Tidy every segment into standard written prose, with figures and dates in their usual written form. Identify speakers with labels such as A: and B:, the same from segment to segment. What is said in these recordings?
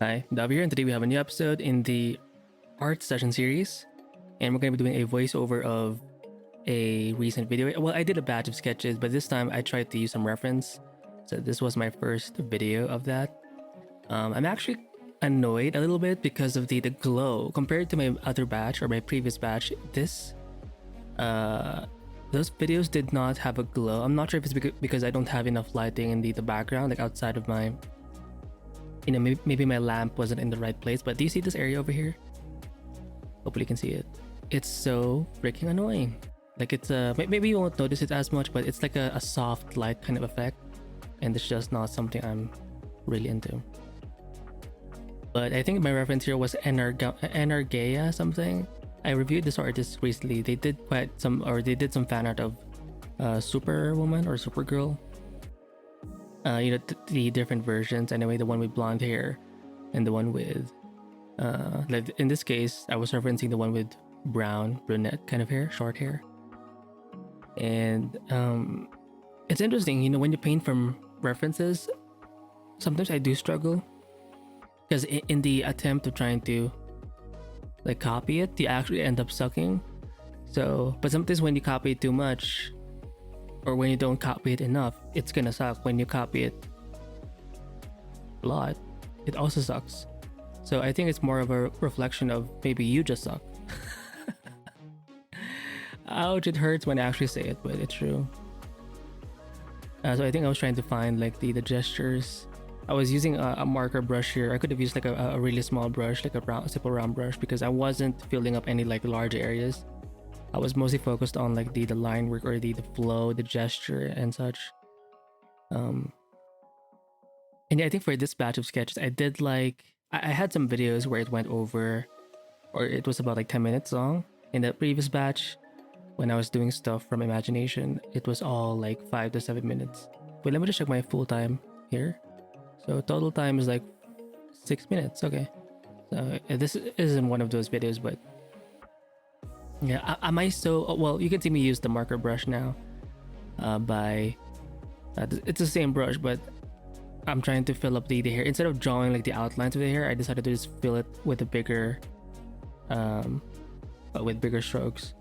A: Hi, Davi here, and today we have a new episode in the art session series, and we're going to be doing a voiceover of a recent video. Well, I did a batch of sketches, but this time I tried to use some reference, so this was my first video of that. I'm actually annoyed a little bit because of the glow compared to my other batch or my previous batch. Those videos did not have a glow. I'm not sure if it's because I don't have enough lighting in the background, like outside of my, maybe my lamp wasn't in the right place. But do you see this area over here? Hopefully you can see it. It's so freaking annoying. Like it's maybe you won't notice it as much, but it's like a soft light kind of effect, and it's just not something I'm really into. But I think my reference here was Energea something. I reviewed this artist recently. They did some fan art of Superwoman or Supergirl. The different versions. Anyway, the one with blonde hair and the one with like in this case I was referencing the one with brunette kind of hair, short hair. And it's interesting, when you paint from references, sometimes I do struggle because in the attempt of trying to like copy it, you actually end up sucking. So, but sometimes when you copy it too much, or when you don't copy it enough, it's gonna suck. When you copy it a lot, it also sucks. So I think it's more of a reflection of maybe you just suck. Ouch, it hurts when I actually say it, but it's true. So I think I was trying to find like the gestures. I was using a marker brush here. I could have used like a really small brush, like a simple round brush, because I wasn't filling up any like large areas. I was mostly focused on like the line work or the flow, the gesture and such. And yeah, I think for this batch of sketches, I did like, I had some videos where it went over, or it was about like 10 minutes long. In the previous batch, when I was doing stuff from imagination, it was all like 5 to 7 minutes. Wait, let me just check my full time here. So total time is like 6 minutes. Okay, so this isn't one of those videos, but yeah, am I so well? You can see me use the marker brush now. It's the same brush, but I'm trying to fill up the hair instead of drawing like the outlines of the hair. I decided to just fill it with a bigger, with bigger strokes.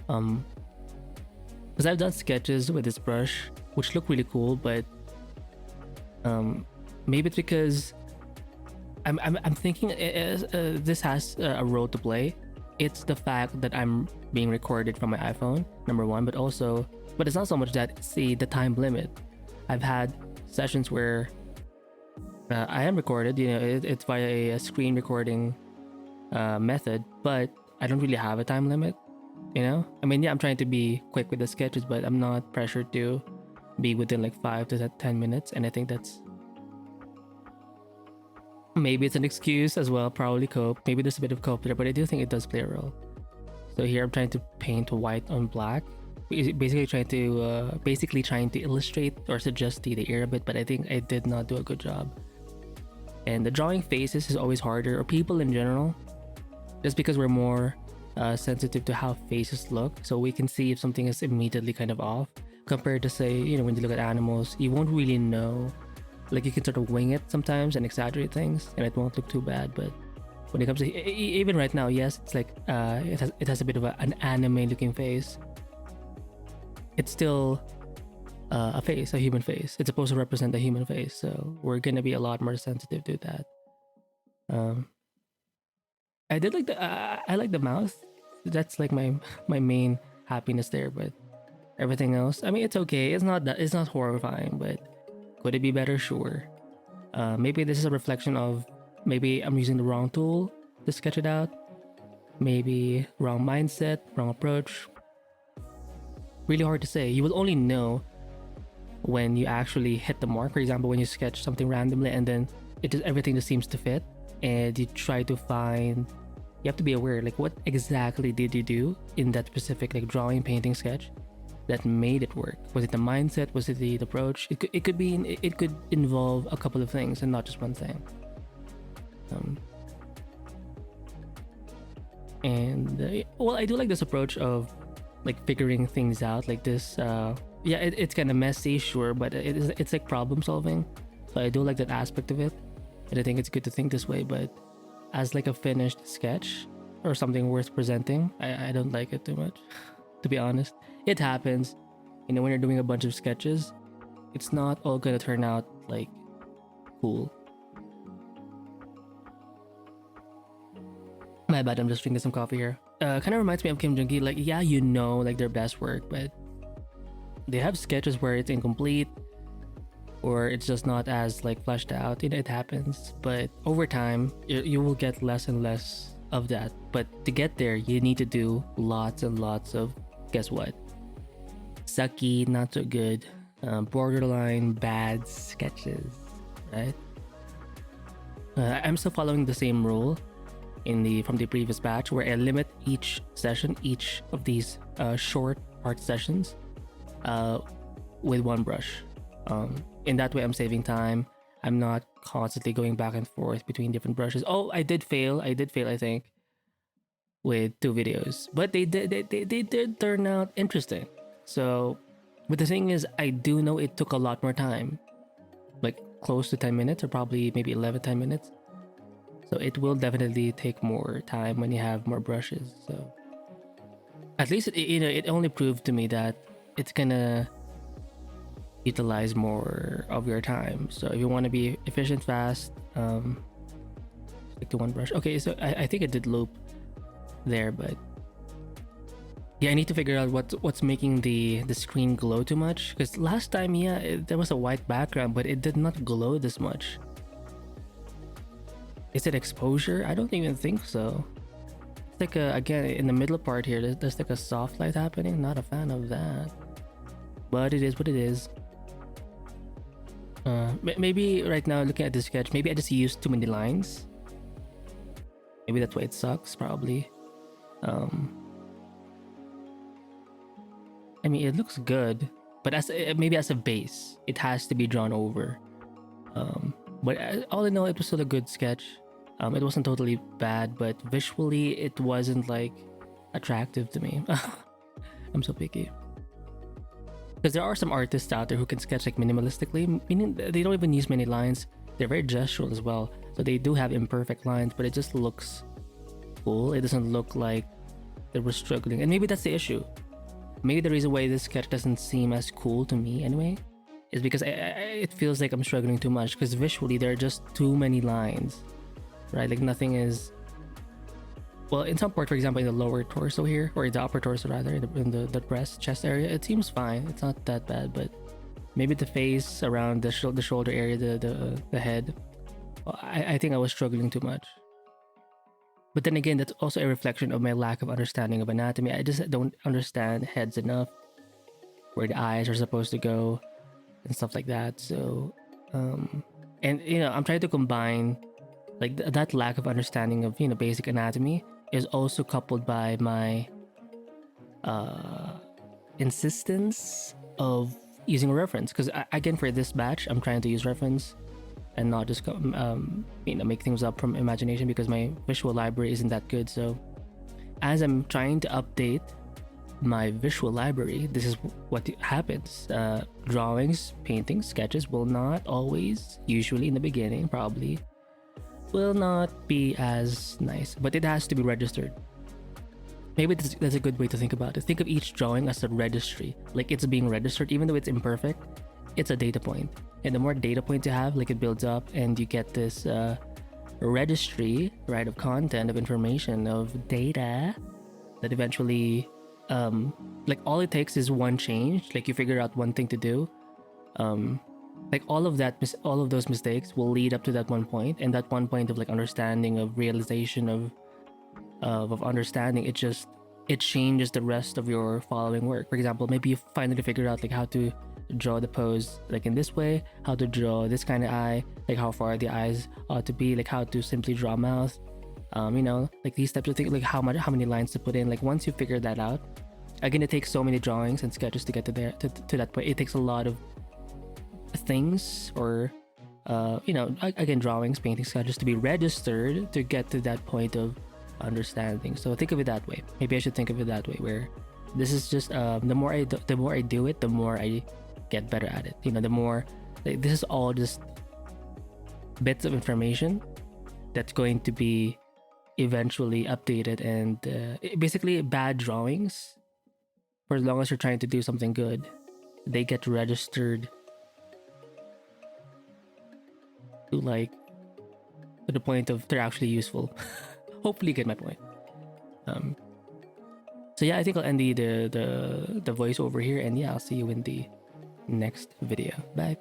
A: Because I've done sketches with this brush which look really cool, but maybe it's because I'm thinking this has a role to play. It's the fact that I'm being recorded from my iPhone, number one, but it's not so much that, see, the time limit. I've had sessions where I am recorded, it's via a screen recording method, but I don't really have a time limit, I mean, yeah, I'm trying to be quick with the sketches, but I'm not pressured to be within like 5 to 10 minutes, and I think that's, maybe it's an excuse as well, probably cope. Maybe there's a bit of cope there, but I do think it does play a role. So here I'm trying to paint white on black, basically trying to illustrate or suggest the ear a bit, but I think I did not do a good job. And the drawing faces is always harder, or people in general, just because we're more sensitive to how faces look, so we can see if something is immediately kind of off, compared to, say, when you look at animals, you won't really know. Like, you can sort of wing it sometimes and exaggerate things, and it won't look too bad. But when it comes to even right now, yes, it's like it has a bit of an anime looking face. It's still a face, a human face. It's supposed to represent a human face, so we're gonna be a lot more sensitive to that. I did like I like the mouth. That's like my main happiness there, but everything else, I mean, it's okay. It's not horrifying, but could it be better? Sure. Maybe this is a reflection of, maybe I'm using the wrong tool to sketch it out. Maybe wrong mindset, wrong approach. Really hard to say. You will only know when you actually hit the mark. For example, when you sketch something randomly and then everything just seems to fit, and you try to find, you have to be aware, like, what exactly did you do in that specific like drawing, painting, sketch that made it work? Was it the mindset? Was it the approach? It could involve a couple of things and not just one thing. Well, I do like this approach of like figuring things out like this. Yeah, it's kind of messy, sure, but it's like problem solving. So I do like that aspect of it. And I think it's good to think this way, but as like a finished sketch or something worth presenting, I don't like it too much, to be honest. It happens, you know, when you're doing a bunch of sketches, it's not all gonna turn out like cool. My bad, I'm just drinking some coffee here. Kind of reminds me of Kim Jong-gi. Like, yeah, you know, like their best work, but they have sketches where it's incomplete or it's just not as like fleshed out. You know, it happens, but over time you will get less and less of that. But to get there, you need to do lots and lots of, guess what, sucky, not so good, borderline bad sketches, right? I'm still following the same rule from the previous batch, where I limit each session, each of these short art sessions, with one brush. In that way, I'm saving time. I'm not constantly going back and forth between different brushes. Oh, I did fail, I think, with 2 videos, but they did turn out interesting. So, but the thing is, I do know it took a lot more time, like close to 10 minutes or probably maybe 10 minutes. So it will definitely take more time when you have more brushes. So at least it only proved to me that it's gonna utilize more of your time. So if you want to be efficient, fast, stick to one brush. Okay, so I think it did loop there, but yeah, I need to figure out what's making the screen glow too much. Because last time, yeah, there was a white background, but it did not glow this much. Is it exposure? I don't even think so. It's like again, in the middle part here, there's like a soft light happening. Not a fan of that, but it is what it is. Maybe right now, looking at the sketch, maybe I just used too many lines. Maybe that's why it sucks, probably. I mean, it looks good, but maybe as a base, it has to be drawn over. But all in all, it was still a good sketch. It wasn't totally bad, but visually, it wasn't like attractive to me. I'm so picky. Because there are some artists out there who can sketch like minimalistically, meaning they don't even use many lines. They're very gestural as well, so they do have imperfect lines, but it just looks cool. It doesn't look like they were struggling, and maybe that's the issue. Maybe the reason why this sketch doesn't seem as cool to me anyway is because it feels like I'm struggling too much, because visually there are just too many lines, right? Like nothing is, well, in some part, for example, in the lower torso here, or in the upper torso rather, in the breast, chest area, it seems fine. It's not that bad, but maybe the face, around the shoulder area, the head, well, I think I was struggling too much. But then again, that's also a reflection of my lack of understanding of anatomy. I just don't understand heads enough, where the eyes are supposed to go, and stuff like that. So, and you know, I'm trying to combine like that lack of understanding of, you know, basic anatomy is also coupled by my insistence of using a reference. Because again, for this batch, I'm trying to use reference and not just you know, make things up from imagination, because my visual library isn't that good. So as I'm trying to update my visual library, this is what happens. Drawings, paintings, sketches will not always, usually in the beginning probably, will not be as nice, but it has to be registered. Maybe that's a good way to think about it. Think of each drawing as a registry, like it's being registered. Even though it's imperfect, it's a data point, and the more data points you have, like it builds up, and you get this registry, right, of content, of information, of data that eventually, like all it takes is one change. Like you figure out one thing to do, like all of those mistakes will lead up to that one point, and that one point of like understanding, of realization, of understanding, it changes the rest of your following work. For example, maybe you finally figured out like how to draw the pose like in this way, how to draw this kind of eye, like how far the eyes ought to be, like how to simply draw a mouth, you know, like these types of things, like how many lines to put in. Like once you figure that out, again, it takes so many drawings and sketches to get to that point. It takes a lot of things, or you know, again, drawings, paintings, sketches to be registered to get to that point of understanding. So think of it that way. Maybe I should think of it that way, where this is just the more I do it, the more I get better at it. You know, the more, like, this is all just bits of information that's going to be eventually updated, and basically bad drawings, for as long as you're trying to do something good, they get registered to like to the point of they're actually useful. Hopefully you get my point. So yeah, I think I'll end the voiceover here, and yeah, I'll see you in the next video. Bye.